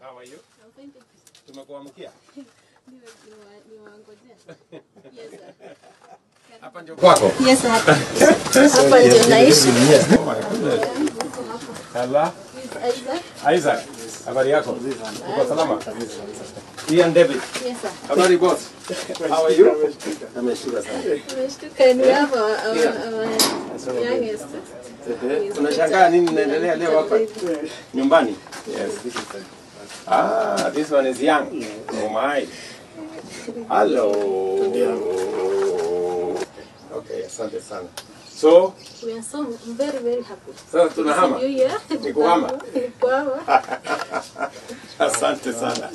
How are you? Tumekuamkia? Hapa ndio kwako? Yes, hapa. Hapa ndio naishi. Hello? Isaac. Habari yako? Uko salama? Ian David. Yes, sir. Habari boss? How are you? Ameshtuka sana. Ameshtuka ni hapa youngest. Unashangaa nini inaendelea leo hapa? Nyumbani? Yes. This one is young. Oh my. Hello. Okay, asante sana. So, We are so very, very happy. sasa tunahama. Ni kuhama. Kuhama. Asante sana.